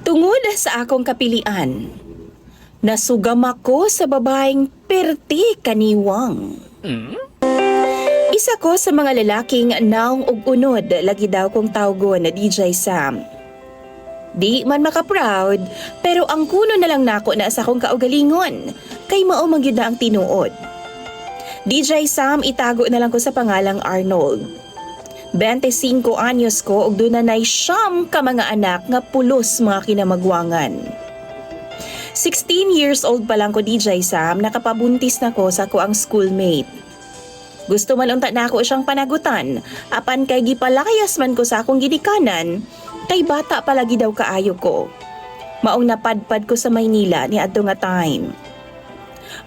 Tungod sa akong kapilian, nasugam ako sa babaeng perti kaniwang. Isa ko sa mga lalaking naong ug unod lagi daw kong tawgon na DJ Sam. Di man maka-proud, pero ang kuno na lang nako na sa akong kaugalingon, kay mao man gyud na ang tinuod. DJ Sam itago na lang ko sa pangalang Arnold. 25 anyos ko ug dunay siyam ka mga anak nga pulos mga kinamagwangan. 16 years old pa lang ko DJ Sam, nakapabuntis na ko sa ko ang schoolmate. Gusto man unta na ako siyang panagutan, apan kay gipalayas man ko sa akong ginikanan, kay bata palagi daw kaayo ko. Maong napadpad ko sa Maynila ni adto nga time.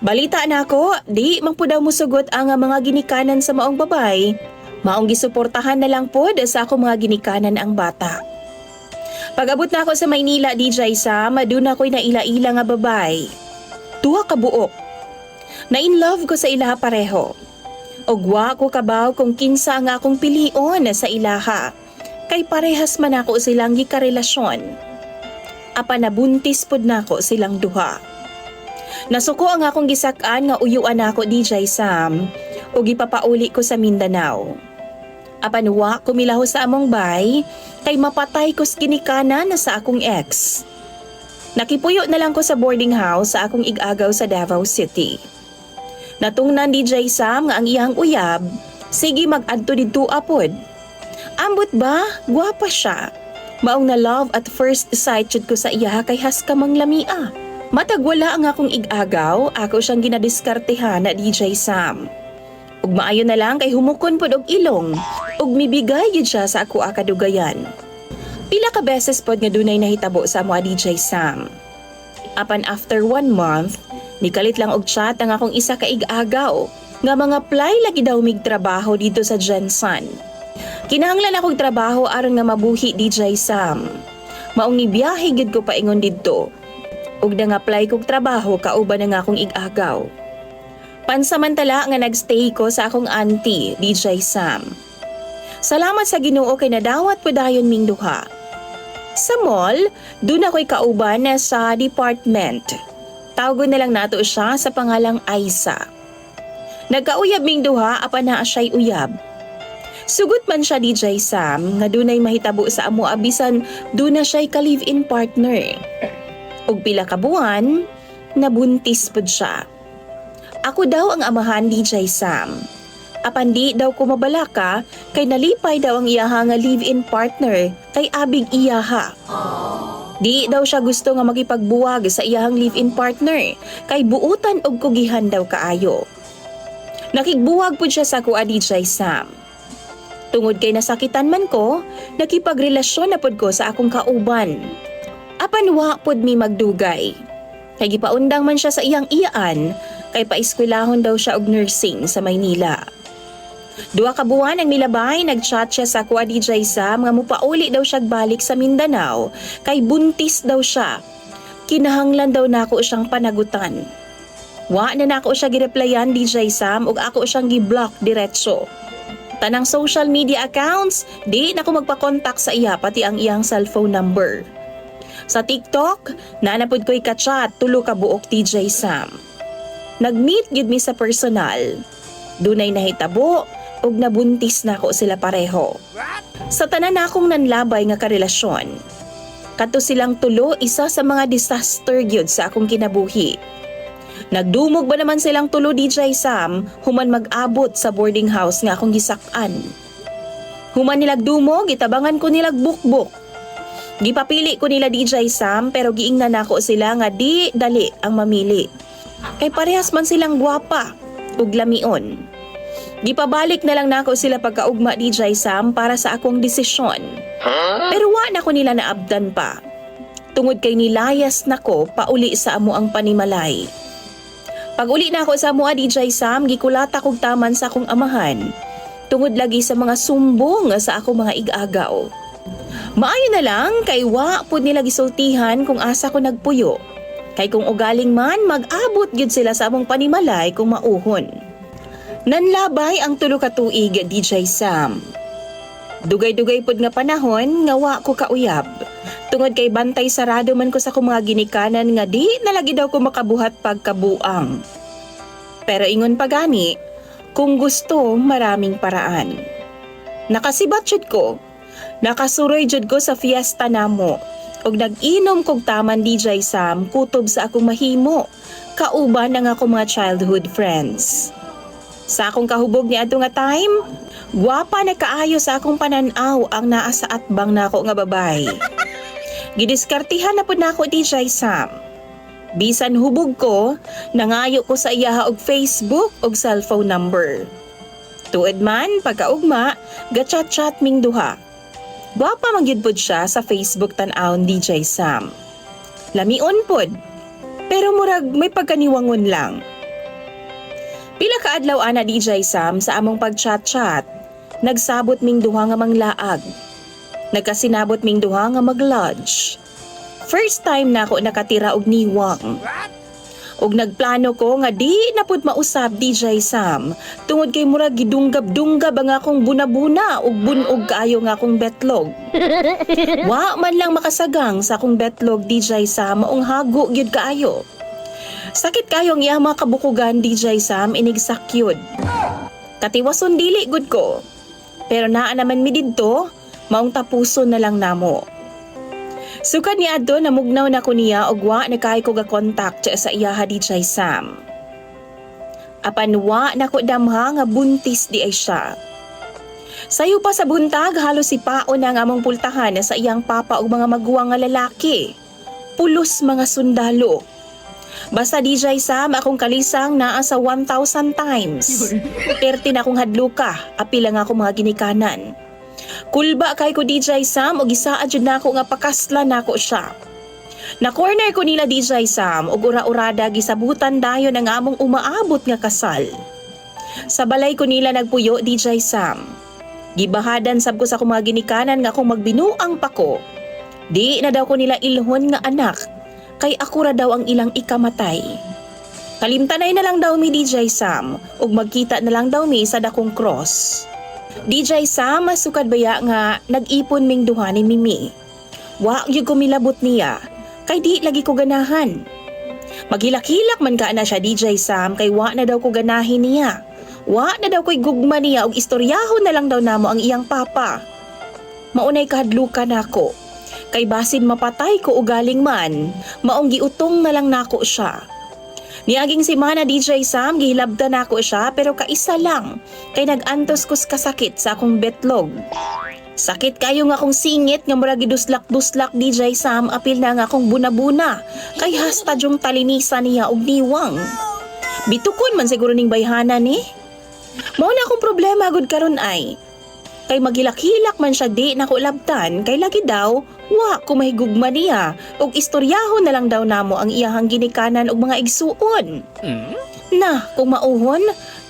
Balita na ako, di man po daw musugot ang mga ginikanan sa maong babay, maong gisuportahan na lang po sa akong mga ginikanan ang bata. Pag-abot na ako sa Maynila, DJ Sam, maduna ko'y naila-ila nga babay. Tuwa ka buok. Na-in-love ko sa ilaha pareho. Ogwa ko kabaw kung kinsa ang akong pilion sa ilaha. Kay parehas man ako silang gikarelasyon. Apa nabuntis pod nako silang duha. Nasuko ang akong gisak-an nga uyuan ako DJ Sam ug ipapauli ko sa Mindanao. Apan wa ko milaho sa among bay kay mapatay ko sa ginikanan na sa akong ex. Nakipuyo na lang ko sa boarding house sa akong ig-agaw sa Davao City. Natungnan DJ Sam nga ang iyang uyab, sige mag-adto didto apod. Ambot ba? Gwapa siya. Maong na love at first sight jud ko sa iya kay haskamang lamia. Matag wala ang akong ig-agaw, ako siyang ginadiskartehan na DJ Sam. Ug maayo na lang kay humukon pod og ilong, ug mibigay gyud siya sa ako kadugayan. Pila ka beses pod nga dunay nahitabo sa mga DJ Sam. Apan after 1 month, nikalit lang og chat ang akong isa ka ig-agaw nga mga play lagi daw mig trabaho dito sa Jensen. Kinahanglan akong trabaho aron nga mabuhi DJ Sam. Maong nibiyahe gid ko paingon didto. Ug nang-apply kog trabaho kauban nga akong ig-agaw. Pansamantala nga nagstay ko sa akong auntie, DJ Sam. Salamat sa Ginoo kay nadawat po dayon ming duha. Sa mall, doon ako'y kauban na sa department. Tawgon na lang nato siya sa pangalang Aisa. Nagkauyab ming duha apan naa siya'y uyab. Sugot man siya DJ Sam nga dunay mahitabo sa amo abisan doon na siya'y ka-live-in partner. Ug pila ka buwan, nabuntis pod siya. Ako daw ang amahan DJ Sam. Apan di daw ko mabalaka kay nalipay daw ang iyaha nga live-in partner kay abig iyaha. Di daw siya gusto nga makipagbuwag sa iyahang live-in partner kay buutan og kugihan daw kaayo. Nakigbuwag pud siya sa kuha DJ Sam. Tungod kay nasakitan man ko, nakipagrelasyon na pud ko sa akong kauban. Apan wa pud mi magdugay. Kay gipaundang man siya sa iyang iyaan kay paeskwelahon daw siya og nursing sa Maynila. 2 ka buwan ang milabay, nagchat siya sa kuha DJ Sam nga mupauli daw siya balik sa Mindanao kay buntis daw siya. Kinahanglan daw nako siyang panagutan. Wa na nako siya gireplyan DJ Sam ug ako siyang gi-block diretso. Tanang social media accounts, di nako magpa-contact sa iya pati ang iyang cellphone number. Sa TikTok, nanapod ko'y ka-chat 3 ka buok DJ Sam. Nag-meet gid mi sa personal. Dunay nahitabo ug nabuntis na ko sila pareho. Sa tanan akong nanlabay nga karelasyon, kato silang tulo isa sa mga disaster gyud sa akong kinabuhi. Nagdumog ba naman silang tulo DJ Sam human mag-abot sa boarding house nga akong gisak-an. Human nilag dumog, itabangan ko nilag bukbok. Gipapili ko nila DJ Sam pero giingnan nako sila nga di dali ang mamili. Kay parehas man silang gwapa ug lamion. Gipabalik na lang nako sila pagkaugma DJ Sam para sa akong desisyon. Pero wa na ko nila naabdan pa. Tungod kay nilayas nako pauli sa amo ang panimalay. Pag uli na ako sa amo DJ Sam, gikulata kog taman sa akong amahan. Tungod lagi sa mga sumbong sa akong mga ig-agaw. Maayo na lang kay wa pud nila gisultihan kung asa ko nagpuyo. Kay kung ugaling man mag-abot gyud sila sa among panimalay kung mauhon. Nanlabay ang 3 ka tuig DJ Sam. Dugay-dugay pud nga panahon nga wa ko kauyab. Tungod kay bantay sarado man ko sa akong mga ginikanan nga di nalagi daw ko makabuhat pagkabuang. Pero ingon pa gani, kung gusto maraming paraan. Nakasibat jud ko, nakasuroy jud ko sa fiesta namo. Og nag-inom kog taman DJ Sam kutob sa akong mahimo, kauban ng akong mga childhood friends. Sa akong kahubog ni adto nga time, gwapa na kaayo sa akong pananaw ang naa sa atbang nako nga babay. Gidiskartihan na pud nako DJ Sam. Bisan hubog ko, nangayo ko sa iyaha og Facebook og cellphone number. Tuod man pagkaugma, gachat-chat ming duha. Gwapa magyud pod siya sa Facebook tan-awon DJ Sam. Lamion pod, pero murag may pagkaniwangon lang. Pila ka adlaw ana DJ Sam sa among pag-chat-chat, nagsabot ming duha nga manglaag. Nagkasinabot ming duha nga mag-lodge. First time na ako nakatira og niwang. Og nagplano ko nga di na pud mausab DJ Sam tungod kay murag gidunggab-dunggab ang akong buna-buna ug bunog kaayo nga akong betlog. Wa man lang makasagang sa akong betlog DJ Sam maong hago gyud kaayo. Sakit kayo ang iya mga kabukugan DJ Sam inig sakyod. Katiwason dili gud ko. Pero naa naman mi didto, maong tapuson na lang namo. Sukad ni adto namugnaw na ko niya og wa na kay ko ga-contact sa iyaha DJ Sam. Apan wa na ko damha nga buntis di ay siya. Sayo pa sa buntag halos si paon ang among pultahan sa iyang papa og mga maguwang nga lalaki. Pulos mga sundalo. Basta DJ Sam akong kalisang naa sa 1,000 times. Perti na akong hadluka, apil lang ako mga ginikanan. Kulba kay ko DJ Sam og gisaad jud nako nga pakasla nako siya. Na corner ko nila DJ Sam og ura-urada gisabutan dayon ang among umaabot nga kasal. Sa balay ko nila nagpuyo DJ Sam. Gibahadan sab ko sa akong mga ginikanan nga akong magbinuang pa ko. Di na daw ko nila ilhon nga anak kay ako ra daw ang ilang ikamatay. Kalimtanay na lang daw mi DJ Sam ug magkita na lang daw mi sa dakong cross. DJ Sam, masukad baya nga nag-ipon ming duha ni Mimi. Wa gyud ko milabot niya, kay di lagi ko ganahan. Maghilak-hilak man ka na siya DJ Sam kay wa na daw ko ganahin niya. Wa na daw ko'y gugma niya og istoryahon na lang daw namo ang iyang papa. Maunay kahadlukan nako. Kay basin mapatay ko ugaling man, maong giutong na lang nako siya. Niaging si Mana DJ Sam, gihilabda na ako siya pero kaisa lang kay nag-antos kus kasakit sa akong betlog. Sakit kayo nga akong singit nga murag giduslak-duslak DJ Sam apil na nga akong buna-buna kay hasta yung talinisan niya og niwang. Bitukon man siguro ning bayhana ni. Mao na akong problema gud karon ay. Kay maghilak-hilak man siya di nako labtan kay lagi daw wa ko mahigugma niya og istoryahon na lang daw namo ang iyahang ginikanan og mga igsuon. Na, kung mauhon,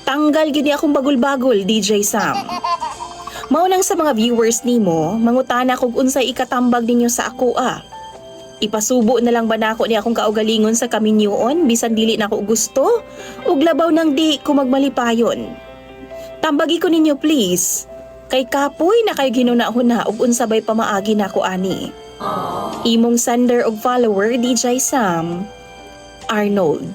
tanggal gid akong bagol-bagol DJ Sam. Mao lang sa mga viewers nimo, mangutana kog unsay ikatambag ninyo sa ako Ipasubo na lang ba nako ni akong kaugalingon sa kaminyoon bisan dili nako gusto ug labaw nang di ko magmalipayon. Tambagi ko ninyo please. Kay kapoy na kay ginunahuna ug unsabay pamaagi nako ani. Imong sender og follower DJ Sam Arnold.